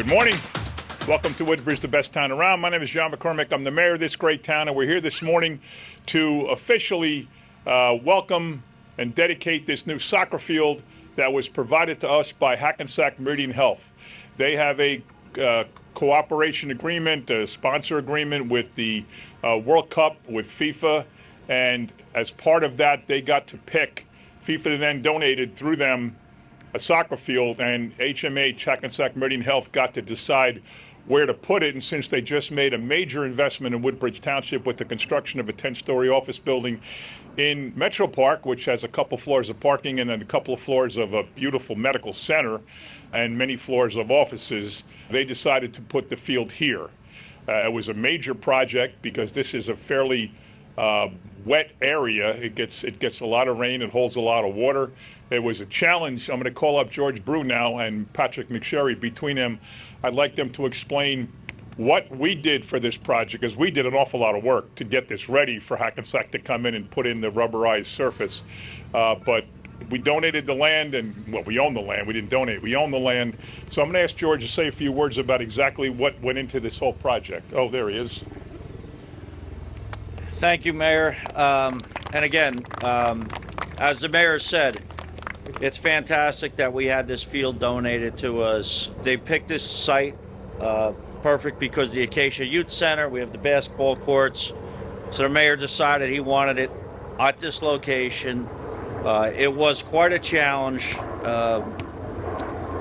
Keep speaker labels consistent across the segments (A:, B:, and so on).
A: Good morning. Welcome to Woodbridge, the best town around. My name is John McCormick. I'm the mayor of this great town, and we're here this morning to officially welcome and dedicate this new soccer field that was provided to us by Hackensack Meridian Health. They have a cooperation agreement, a sponsor agreement with the World Cup with FIFA, and as part of that, they got to pick. FIFA then donated through them a soccer field, and HMH, Hackensack Meridian Health, got to decide where to put it. And since they just made a major investment in Woodbridge Township with the construction of a 10-story office building in Metro Park, which has a couple floors of parking and then a couple of floors of a beautiful medical center and many floors of offices, they decided to put the field here. It was a major project because this is a fairly wet area. It gets a lot of rain. It holds a lot of water. There was a challenge. I'm going to call up George Brew now and Patrick McSherry. Between them, I'd like them to explain what we did for this project, because we did an awful lot of work to get this ready for Hackensack to come in and put in the rubberized surface. But we donated the land, and well, we own the land. We didn't donate. We own the land. So I'm going to ask George to say a few words about exactly what went into this whole project. Oh, there he is.
B: Thank you, Mayor. And again, as the mayor said, it's fantastic that we had this field donated to us. They picked this site perfect because the Acacia Youth Center, we have the basketball courts. So the mayor decided he wanted it at this location. It was quite a challenge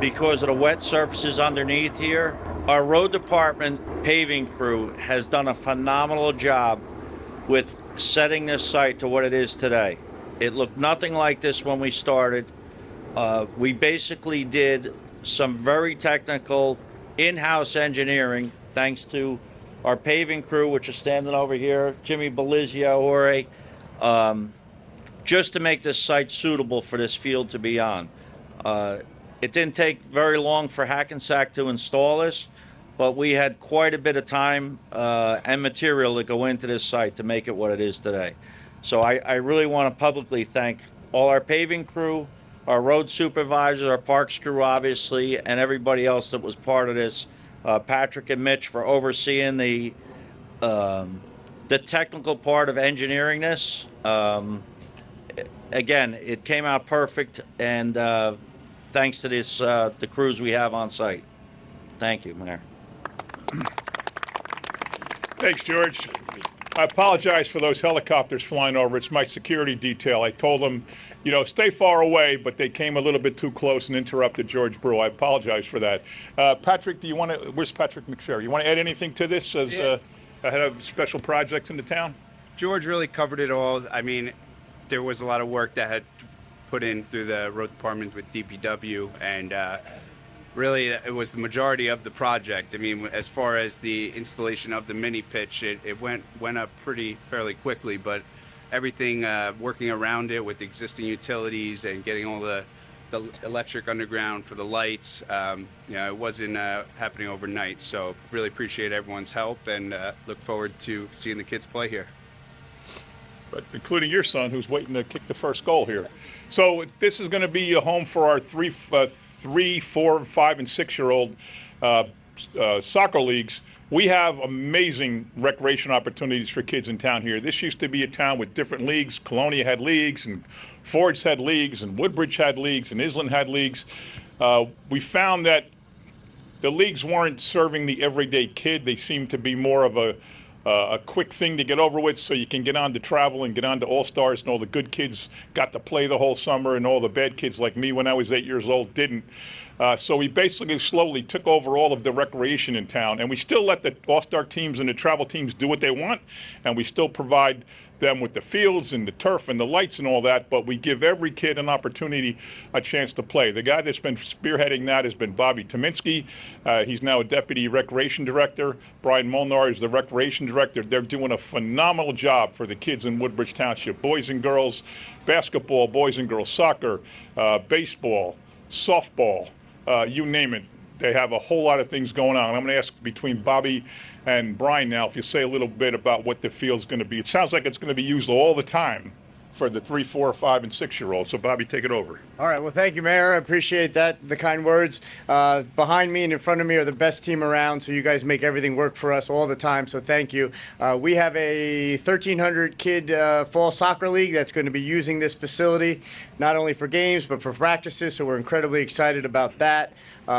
B: because of the wet surfaces underneath here. Our road department paving crew has done a phenomenal job with setting this site to what it is today. It looked nothing like this when we started. We basically did some very technical in-house engineering, thanks to our paving crew, which is standing over here, Jimmy Belizio, Jorge, just to make this site suitable for this field to be on. It didn't take very long for Hackensack to install this, but we had quite a bit of time and material to go into this site to make it what it is today. So I really want to publicly thank all our paving crew, our road supervisors, our parks crew, obviously, and everybody else that was part of this. Patrick and Mitch for overseeing the technical part of engineering this. Again, it came out perfect, and thanks to this, the crews we have on site. Thank you, Mayor.
A: Thanks, George. I apologize for those helicopters flying over. It's my security detail. I told them, stay far away, but they came a little bit too close and interrupted George Brew. I apologize for that. Patrick, where's Patrick McSherry? You want to add anything to this as head of special projects in the town?
C: George really covered it all. I mean, there was a lot of work that had put in through the road department with DPW, and really, it was the majority of the project. I mean, as far as the installation of the mini pitch, it went up fairly quickly, but everything working around it with the existing utilities and getting all the electric underground for the lights, it wasn't happening overnight. So really appreciate everyone's help and look forward to seeing the kids play here.
A: But including your son, who's waiting to kick the first goal here. So this is going to be a home for our 3, 4, 5, and 6-year-old soccer leagues. We have amazing recreation opportunities for kids in town here. This used to be a town with different leagues. Colonia had leagues, and Ford's had leagues, and Woodbridge had leagues, and Island had leagues. We found that the leagues weren't serving the everyday kid. They seemed to be more of a quick thing to get over with, so you can get on to travel and get on to All-Stars, and all the good kids got to play the whole summer, and all the bad kids like me when I was 8 years old didn't. So we basically slowly took over all of the recreation in town, and we still let the All-Star teams and the travel teams do what they want, and we still provide them with the fields and the turf and the lights and all that, but we give every kid an opportunity, a chance to play. The guy that's been spearheading that has been Bobby Tominski. He's now a deputy recreation director. Brian Molnar is the recreation director. They're doing a phenomenal job for the kids in Woodbridge Township, boys and girls basketball, boys and girls soccer, baseball, softball, you name it. They have a whole lot of things going on. I'm going to ask between Bobby and Brian now if you say a little bit about what the field's going to be. It sounds like it's going to be used all the time. for the 3, 4, 5, and 6-year-olds. So, Bobby, take it over.
D: All right. Well, thank you, Mayor. I appreciate that, the kind words. Behind me and in front of me are the best team around, so you guys make everything work for us all the time, so thank you. We have a 1,300-kid fall soccer league that's going to be using this facility, not only for games, but for practices, so we're incredibly excited about that.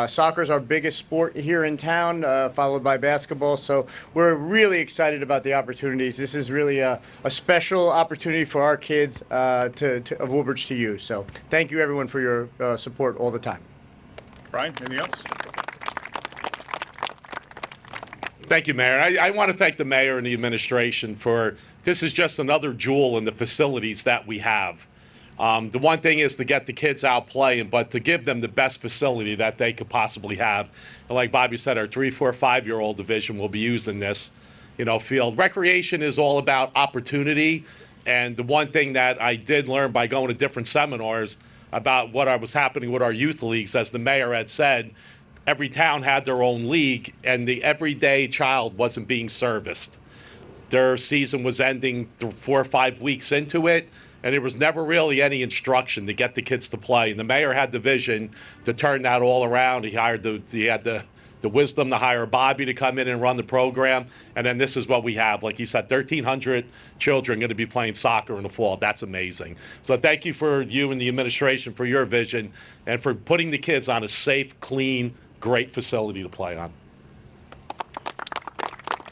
D: Soccer is our biggest sport here in town, followed by basketball, so we're really excited about the opportunities. This is really a special opportunity for our kids of Woodbridge to use, so thank you, everyone, for your support all the time.
A: Brian, anything else?
E: Thank you, Mayor. I want to thank the mayor and the administration for this is just another jewel in the facilities that we have. The one thing is to get the kids out playing, but to give them the best facility that they could possibly have. And like Bobby said, our 3, 4, 5-year-old division will be using this, field. Recreation is all about opportunity. And the one thing that I did learn by going to different seminars about what was happening with our youth leagues, as the mayor had said, every town had their own league, and the everyday child wasn't being serviced. Their season was ending 4 or 5 weeks into it, and there was never really any instruction to get the kids to play. And the mayor had the vision to turn that all around. He had the wisdom to hire Bobby to come in and run the program. And then this is what we have. Like you said, 1,300 children going to be playing soccer in the fall. That's amazing. So thank you for you and the administration for your vision and for putting the kids on a safe, clean, great facility to play on.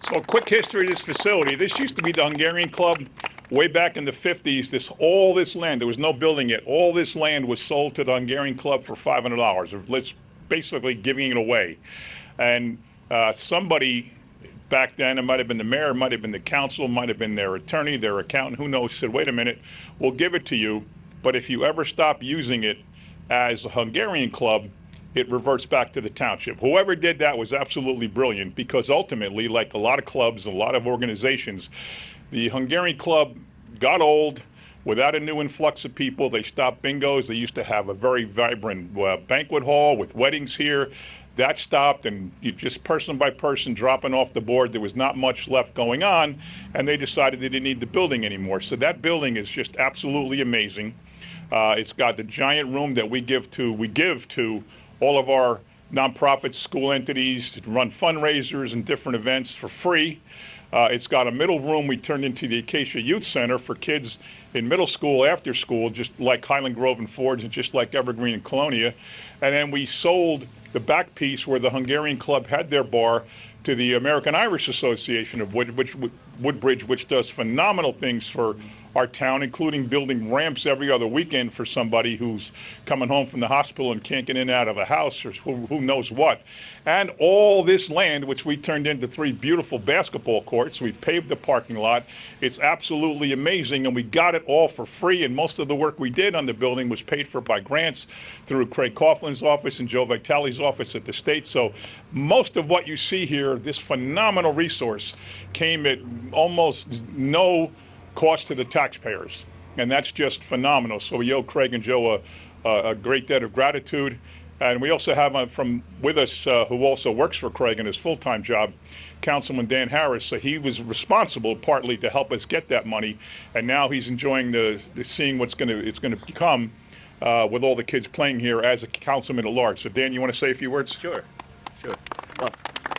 A: So, a quick history of this facility. This used to be the Hungarian Club way back in the 50s. All this land, there was no building yet. All this land was sold to the Hungarian Club for $500. Let's basically giving it away. And somebody back then, it might have been the mayor, it might have been the council, might have been their attorney, their accountant, who knows, said, wait a minute, we'll give it to you, but if you ever stop using it as a Hungarian club, it reverts back to the township. Whoever did that was absolutely brilliant, because ultimately, like a lot of clubs, a lot of organizations, the Hungarian club got old. Without a new influx of people, they stopped bingos. They used to have a very vibrant banquet hall with weddings here. That stopped, and you just person by person dropping off the board. There was not much left going on, and they decided they didn't need the building anymore. So that building is just absolutely amazing. It's got the giant room that we give to all of our nonprofit school entities to run fundraisers and different events for free. It's got a middle room we turned into the Acacia Youth Center for kids in middle school, after school, just like Highland Grove and Forge, and just like Evergreen and Colonia. And then we sold the back piece where the Hungarian Club had their bar to the American Irish Association of Woodbridge, which does phenomenal things for our town, including building ramps every other weekend for somebody who's coming home from the hospital and can't get in and out of a house, or who knows what. And all this land, which we turned into 3 beautiful basketball courts. We paved the parking lot. It's absolutely amazing, and we got it all for free, and most of the work we did on the building was paid for by grants through Craig Coughlin's office and Joe Vitale's office at the state. So most of what you see here, this phenomenal resource, came at almost no cost to the taxpayers, and that's just phenomenal. So we owe Craig and Joe a great debt of gratitude. And we also have with us who also works for Craig in his full-time job, Councilman Dan Harris. So he was responsible partly to help us get that money, and now he's enjoying the seeing what's it's going to become with all the kids playing here as a councilman at large. So Dan, you want to say a few words?
F: Sure.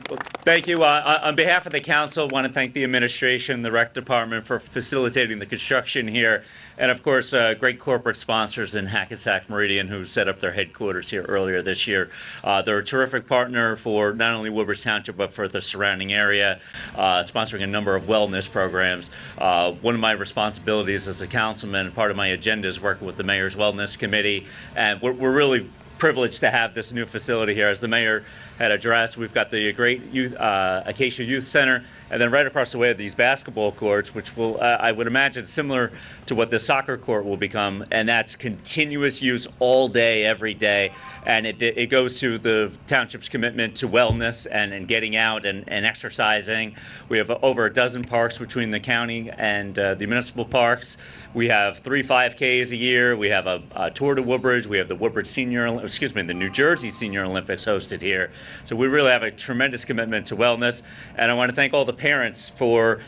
F: Well, thank you. On behalf of the council, I want to thank the administration, the rec department for facilitating the construction here, and of course, great corporate sponsors in Hackensack Meridian who set up their headquarters here earlier this year. They're a terrific partner for not only Woodbridge Township, but for the surrounding area, sponsoring a number of wellness programs. One of my responsibilities as a councilman, part of my agenda is working with the Mayor's Wellness Committee, and we're really privileged to have this new facility here. As the mayor had addressed, we've got the great Acacia Youth Center, and then right across the way are these basketball courts, which will, I would imagine, similar to what the soccer court will become, and that's continuous use all day, every day, and it goes to the township's commitment to wellness and getting out and exercising. We have over a dozen parks between the county and the municipal parks. We have 3 5Ks a year. We have a tour to Woodbridge. We have the the New Jersey Senior Olympics hosted here. So we really have a tremendous commitment to wellness. And I want to thank all the parents for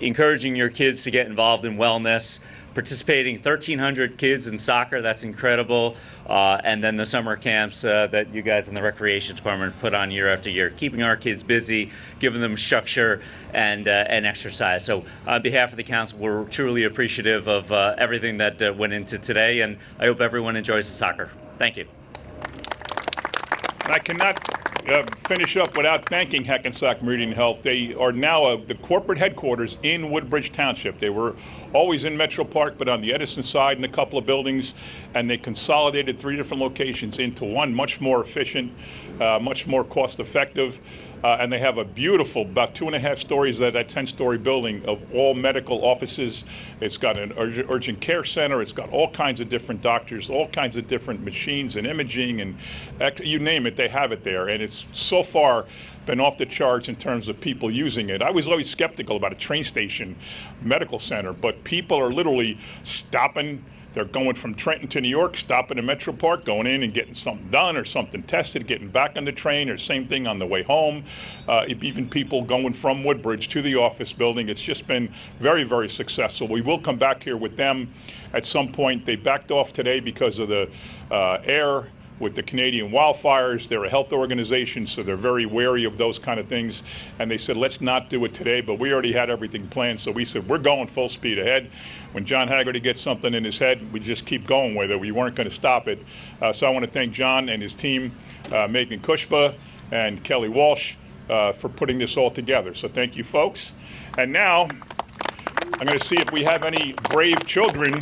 F: encouraging your kids to get involved in wellness. participating 1,300 kids in soccer. That's incredible. And then the summer camps that you guys in the recreation department put on year after year, keeping our kids busy, giving them structure and exercise. So on behalf of the council, we're truly appreciative of everything that went into today, and I hope everyone enjoys the soccer. Thank you.
A: I cannot finish up without thanking Hackensack Meridian Health. They are now the corporate headquarters in Woodbridge Township. They were always in Metro Park, but on the Edison side in a couple of buildings, and they consolidated 3 different locations into one, much more efficient, much more cost-effective. And they have a beautiful, about 2.5 stories of that 10-story building of all medical offices. It's got an urgent care center. It's got all kinds of different doctors, all kinds of different machines and imaging, and you name it, they have it there. And it's so far been off the charts in terms of people using it. I was always skeptical about a train station medical center, but people are literally stopping. They're going from Trenton to New York, stopping in Metro Park, going in and getting something done or something tested, getting back on the train, or same thing on the way home. Even people going from Woodbridge to the office building. It's just been very, very successful. We will come back here with them at some point. They backed off today because of the air with the Canadian wildfires. They're a health organization, so they're very wary of those kind of things. And they said, let's not do it today, but we already had everything planned. So we said, we're going full speed ahead. When John Haggerty gets something in his head, we just keep going with it. We weren't going to stop it. So I want to thank John and his team, Megan Kushba and Kelly Walsh, for putting this all together. So thank you, folks. And now I'm going to see if we have any brave children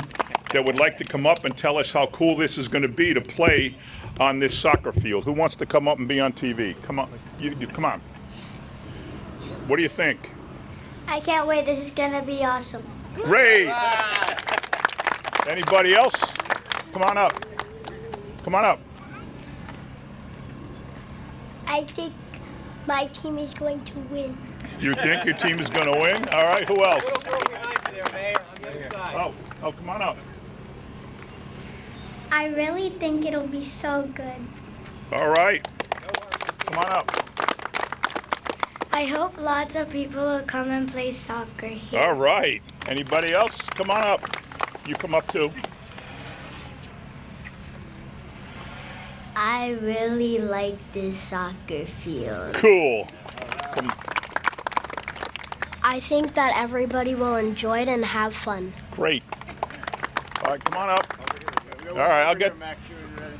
A: that would like to come up and tell us how cool this is going to be to play on this soccer field. Who wants to come up and be on TV? Come on, you come on. What do you think?
G: I can't wait. This is gonna be awesome.
A: Great. Anybody else? Come on up. Come on up.
G: I think my team is going to win.
A: You think your team is going to win? All right. Who else? Oh, come on up.
G: I really think it'll be so good.
A: All right. Come on up.
G: I hope lots of people will come and play soccer here.
A: All right. Anybody else? Come on up. You come up too.
G: I really like this soccer field.
A: Cool.
G: I think that everybody will enjoy it and have fun.
A: Great. All right, come on up. All right, I'll get.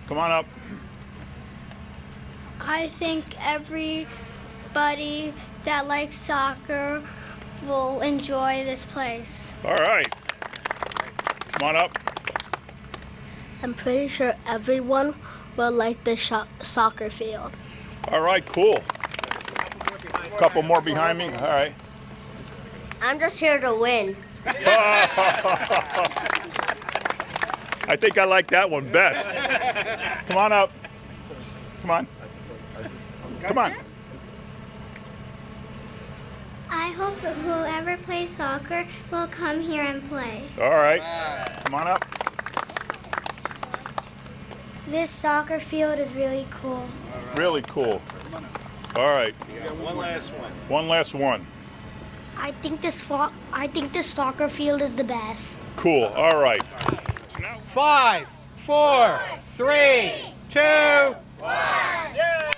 A: Come on up.
G: I think everybody that likes soccer will enjoy this place.
A: All right. Come on up.
G: I'm pretty sure everyone will like the soccer field.
A: All right, cool. A couple more behind me. All right.
G: I'm just here to win.
A: I think I like that one best. Come on up. Come on. Come on.
G: I hope that whoever plays soccer will come here and play.
A: All right. Come on up.
G: This soccer field is really cool.
A: Really cool. All right.
B: One last one.
A: One last one.
G: I think this soccer field is the best.
A: Cool. All right.
D: 5, 4, 3, 2, 1.